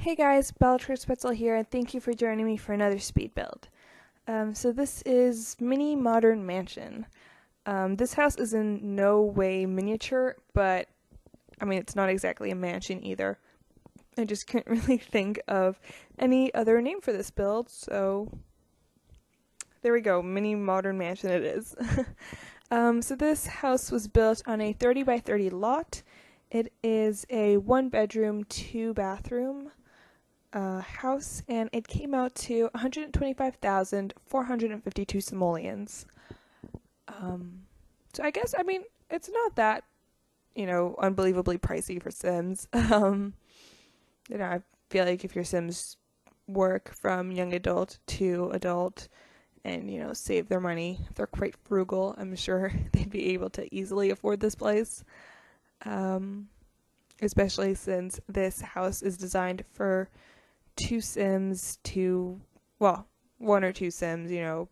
Hey guys, Bellatrix Pretzel here, and thank you for joining me for another speed build. So this is Mini Modern Mansion. This house is in no way miniature, but I mean it's not exactly a mansion either. I just couldn't really think of any other name for this build, so there we go, Mini Modern Mansion it is. So this house was built on a 30 by 30 lot. It is a 1 bedroom, 2 bathroom house, and it came out to 125,452 simoleons. So I mean, it's not that, unbelievably pricey for Sims. I feel like if your Sims work from young adult to adult and, save their money, if they're quite frugal, I'm sure they'd be able to easily afford this place. Especially since this house is designed for one or two Sims, 2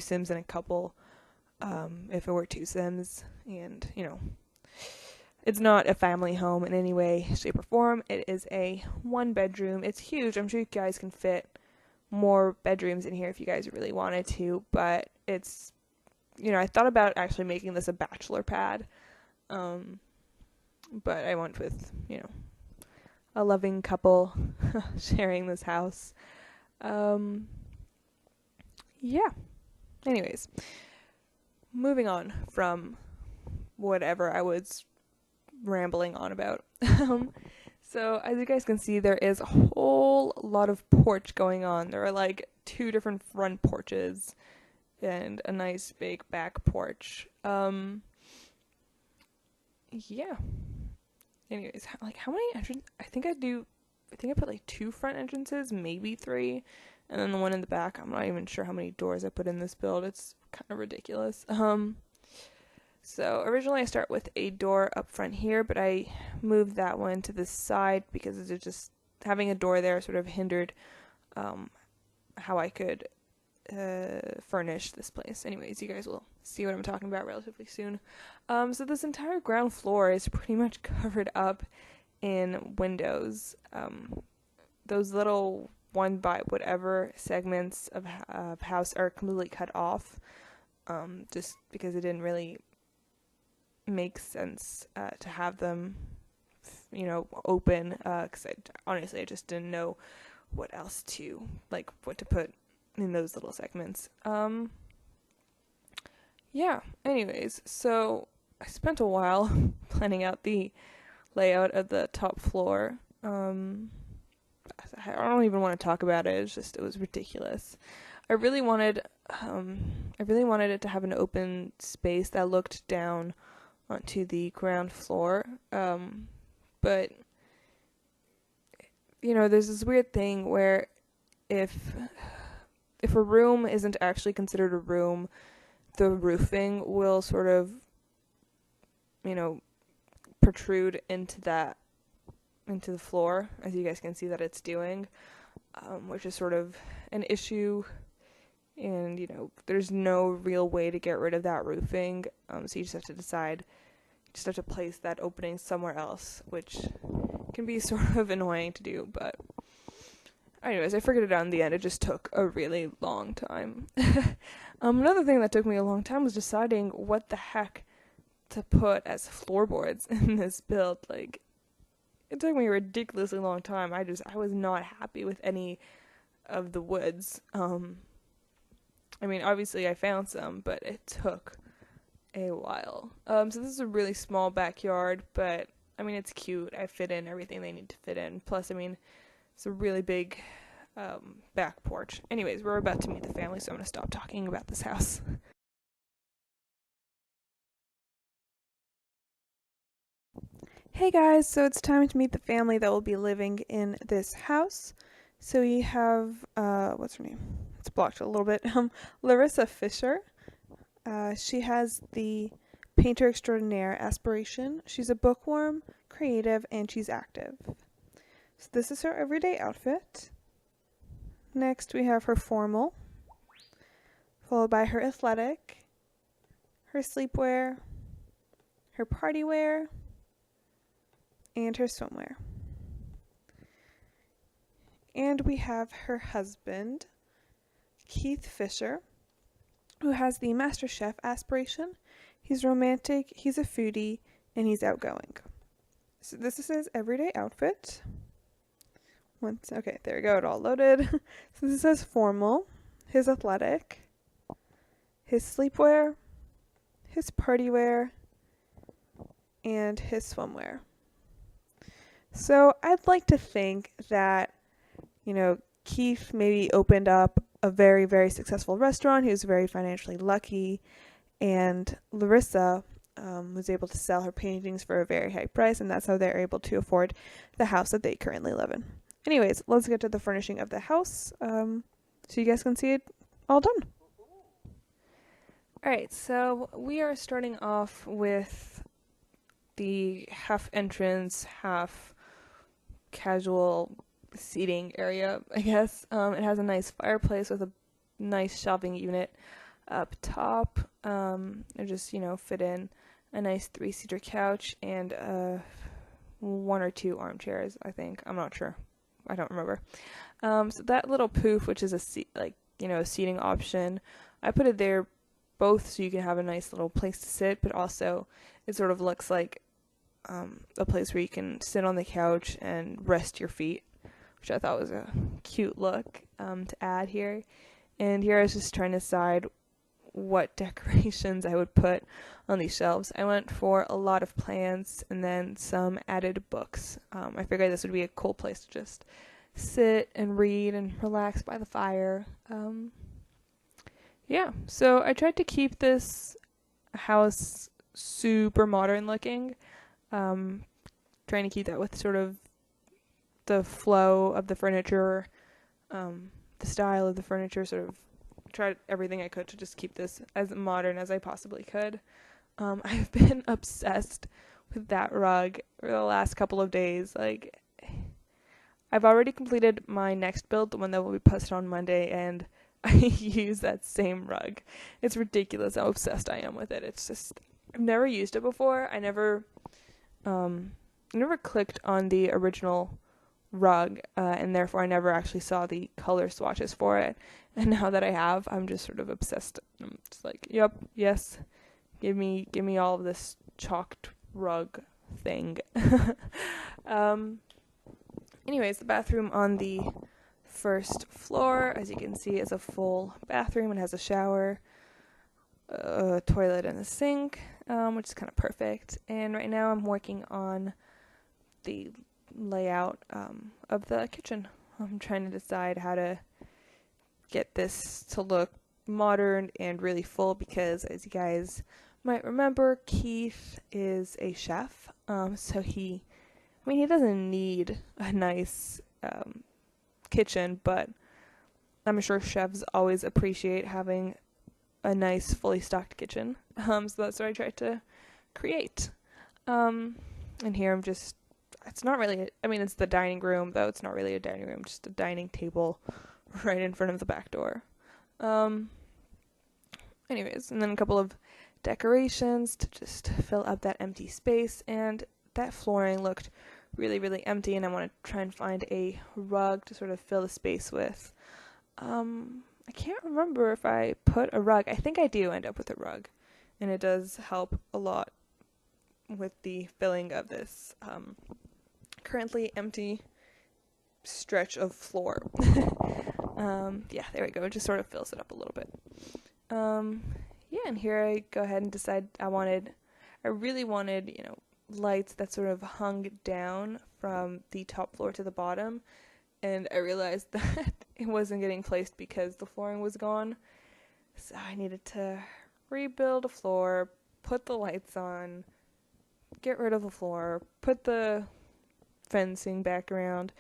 Sims and a couple, if it were 2 Sims, and, it's not a family home in any way, shape, or form. It is a 1 bedroom. It's huge. I'm sure you guys can fit more bedrooms in here if you guys really wanted to, but it's, I thought about actually making this a bachelor pad, but I went with, a loving couple sharing this house. Yeah. Anyways, moving on from whatever I was rambling on about. So as you guys can see, there is a whole lot of porch going on. There are like 2 different front porches and a nice big back porch. Yeah. Anyways, how many entrances? I think I put like 2 front entrances, maybe 3, and then the one in the back. I'm not even sure how many doors I put in this build. It's kind of ridiculous. So originally I start with a door up front here, but I moved that one to the side because it just having a door there sort of hindered how I could furnish this place. Anyways, you guys will see what I'm talking about relatively soon. So this entire ground floor is pretty much covered up in windows. Those little 1 by whatever segments of house are completely cut off, just because it didn't really make sense to have them, open. Because honestly, I just didn't know what to put in those little segments. Yeah, anyways, so I spent a while planning out the layout of the top floor. I don't even want to talk about it. It was ridiculous. I really wanted it to have an open space that looked down onto the ground floor. But there's this weird thing where if a room isn't actually considered a room, the roofing will sort of, protrude into the floor, as you guys can see that it's doing, which is sort of an issue. And, there's no real way to get rid of that roofing, so you just have to place that opening somewhere else, which can be sort of annoying to do, but anyways, I figured it out in the end. It just took a really long time. Another thing that took me a long time was deciding what the heck to put as floorboards in this build. Like, it took me a ridiculously long time. I was not happy with any of the woods. I mean, obviously I found some, but it took a while. So this is a really small backyard, but I mean, it's cute. I fit in everything they need to fit in. Plus, I mean, it's a really big back porch. Anyways, we're about to meet the family, so I'm going to stop talking about this house. Hey guys, so it's time to meet the family that will be living in this house. So we have, what's her name? It's blocked a little bit. Larissa Fisher. She has the painter extraordinaire aspiration. She's a bookworm, creative, and she's active. So this is her everyday outfit. Next we have her formal, followed by her athletic, her sleepwear, her party wear, and her swimwear. And we have her husband, Keith Fisher, who has the Master Chef aspiration. He's romantic, he's a foodie, and he's outgoing. So this is his everyday outfit. Okay, there we go, it all loaded. So this says formal, his athletic, his sleepwear, his party wear, and his swimwear. So I'd like to think that, Keith maybe opened up a very, very successful restaurant. He was very financially lucky, and Larissa was able to sell her paintings for a very high price, and that's how they're able to afford the house that they currently live in. Anyways, let's get to the furnishing of the house, so you guys can see it all done. Alright, so we are starting off with the half entrance, half casual seating area, I guess. It has a nice fireplace with a nice shelving unit up top. It just, fit in a nice 3-seater couch and 1 or 2 armchairs, I think. I'm not sure. I don't remember. So that little poof, which is a seating option, I put it there both so you can have a nice little place to sit, but also it sort of looks like a place where you can sit on the couch and rest your feet, which I thought was a cute look to add here. And here I was just trying to decide what decorations I would put on these shelves. I went for a lot of plants and then some added books. I figured this would be a cool place to just sit and read and relax by the fire. So I tried to keep this house super modern looking. Trying to keep that with sort of the flow of the furniture, the style of the furniture, sort of tried everything I could to just keep this as modern as I possibly could. I've been obsessed with that rug for the last couple of days. Like, I've already completed my next build, the one that will be posted on Monday, and I use that same rug. It's ridiculous how obsessed I am with it. It's just, I've never used it before. I never clicked on the original rug, and therefore I never actually saw the color swatches for it. And now that I have, I'm just sort of obsessed. I'm just like, yep, yes, give me all of this chalked rug thing. Anyways, the bathroom on the first floor, as you can see, is a full bathroom. It has a shower, a toilet, and a sink, which is kind of perfect. And right now I'm working on the layout of the kitchen. I'm trying to decide how to get this to look modern and really full because, as you guys might remember, Keith is a chef, so he doesn't need a nice kitchen, but I'm sure chefs always appreciate having a nice, fully stocked kitchen. So that's what I tried to create. And here it's not really, it's the dining room, though it's not really a dining room, just a dining table right in front of the back door. Anyways, and then a couple of decorations to just fill up that empty space, and that flooring looked really, really empty, and I want to try and find a rug to sort of fill the space with. I can't remember if I put a rug. I think I do end up with a rug, and it does help a lot with the filling of this currently empty stretch of floor. There we go. It just sort of fills it up a little bit. And here I go ahead and decide I really wanted, lights that sort of hung down from the top floor to the bottom, and I realized that it wasn't getting placed because the flooring was gone, so I needed to rebuild a floor, put the lights on, get rid of the floor, put the fencing back around.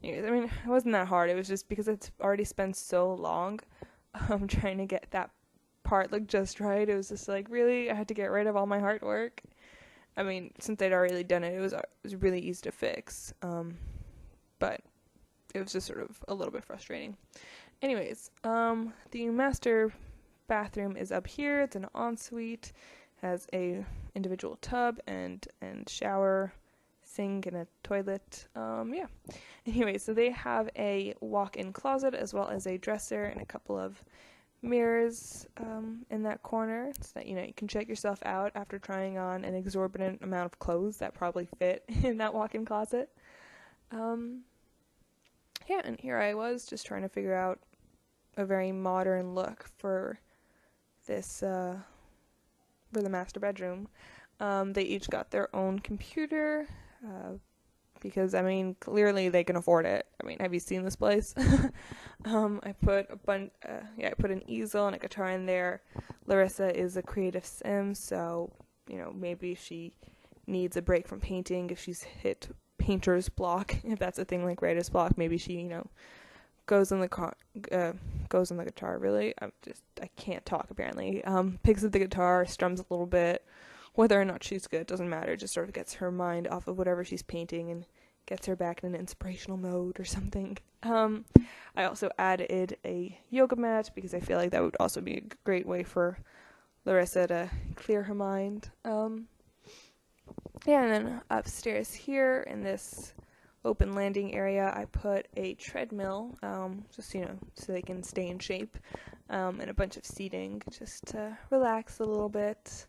Anyways, it wasn't that hard. It was just because it's already spent so long trying to get that part look just right. It was just like, really, I had to get rid of all my hard work. Since they'd already done it, it was really easy to fix. But it was just sort of a little bit frustrating. Anyways, the master bathroom is up here. It's an ensuite, has a individual tub and shower sink and a toilet. Yeah. Anyway, so they have a walk-in closet as well as a dresser and a couple of mirrors in that corner so that, you know, you can check yourself out after trying on an exorbitant amount of clothes that probably fit in that walk-in closet. Yeah, and here I was just trying to figure out a very modern look for this, for the master bedroom. They each got their own computer, because, I mean, clearly they can afford it. I mean, have you seen this place? I put I put an easel and a guitar in there. Larissa is a creative sim, so, you know, maybe she needs a break from painting if she's hit painter's block, if that's a thing, like writer's block. Maybe she, you know, goes on the guitar. Really, I can't talk apparently. Picks up the guitar, strums a little bit. Whether or not she's good doesn't matter. Just sort of gets her mind off of whatever she's painting and gets her back in an inspirational mode or something. I also added a yoga mat because I feel like that would also be a great way for Larissa to clear her mind. Yeah, and then upstairs here in this open landing area, I put a treadmill, just, you know, so they can stay in shape, and a bunch of seating just to relax a little bit.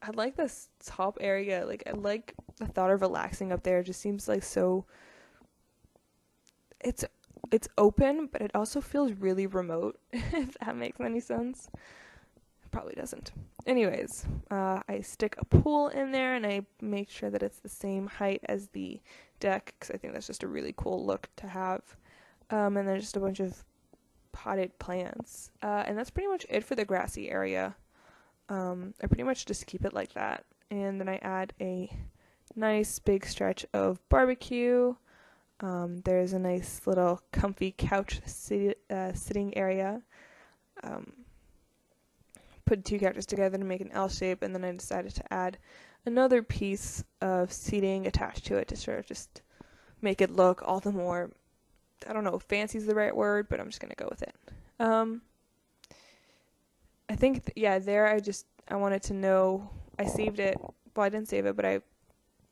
I like this top area. Like, I like the thought of relaxing up there. It just seems like so, it's open, but it also feels really remote, if that makes any sense. It probably doesn't. Anyways, I stick a pool in there, and I make sure that it's the same height as the deck, because I think that's just a really cool look to have. And then just a bunch of potted plants. And that's pretty much it for the grassy area. I pretty much just keep it like that. And then I add a nice big stretch of barbecue. There's a nice little comfy couch sitting area. Put two couches together to make an L shape, and then I decided to add another piece of seating attached to it to sort of just make it look all the more, I don't know if fancy is the right word, but I'm just going to go with it. I think, there I wanted to know, I saved it, well, I didn't save it, but I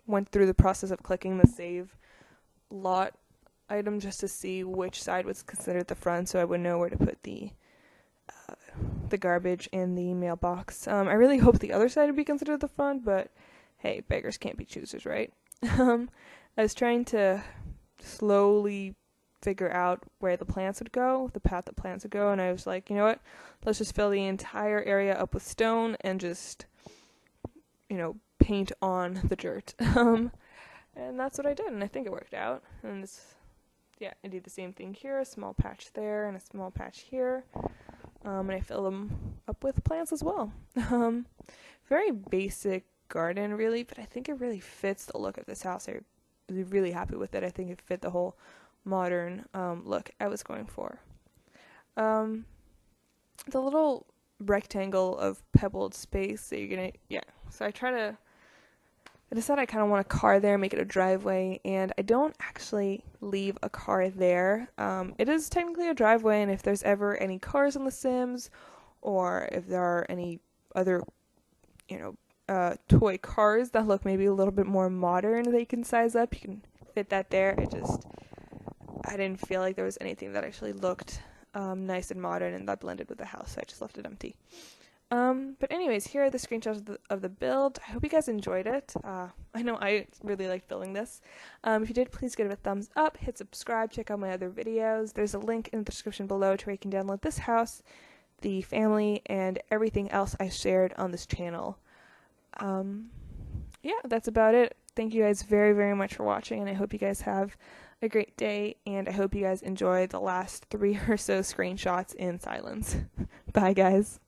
went through the process of clicking the save lot item just to see which side was considered the front, so I would know where to put the garbage in the mailbox. I really hope the other side would be considered the front, but hey, beggars can't be choosers, right? I was trying to slowly figure out where the plants would go, the path that plants would go, and I was like, you know what, let's just fill the entire area up with stone and just, you know, paint on the dirt. And that's what I did, and I think it worked out. And I did the same thing here, a small patch there and a small patch here. And I fill them up with plants as well. Very basic garden, really, but I think it really fits the look of this house. I was really happy with it. I think it fit the whole modern look I was going for. The little rectangle of pebbled space that so I decided I kind of want a car there, make it a driveway, and I don't actually leave a car there. It is technically a driveway, and if there's ever any cars in The Sims, or if there are any other, toy cars that look maybe a little bit more modern that you can size up, you can fit that there. I didn't feel like there was anything that actually looked nice and modern and that blended with the house, so I just left it empty. But anyways, here are the screenshots of the build. I hope you guys enjoyed it. I know I really liked building this. If you did, please give it a thumbs up, hit subscribe, check out my other videos. There's a link in the description below to where you can download this house, the family, and everything else I shared on this channel. That's about it. Thank you guys very, very much for watching, and I hope you guys have a great day, and I hope you guys enjoy the last 3 or so screenshots in silence. Bye, guys.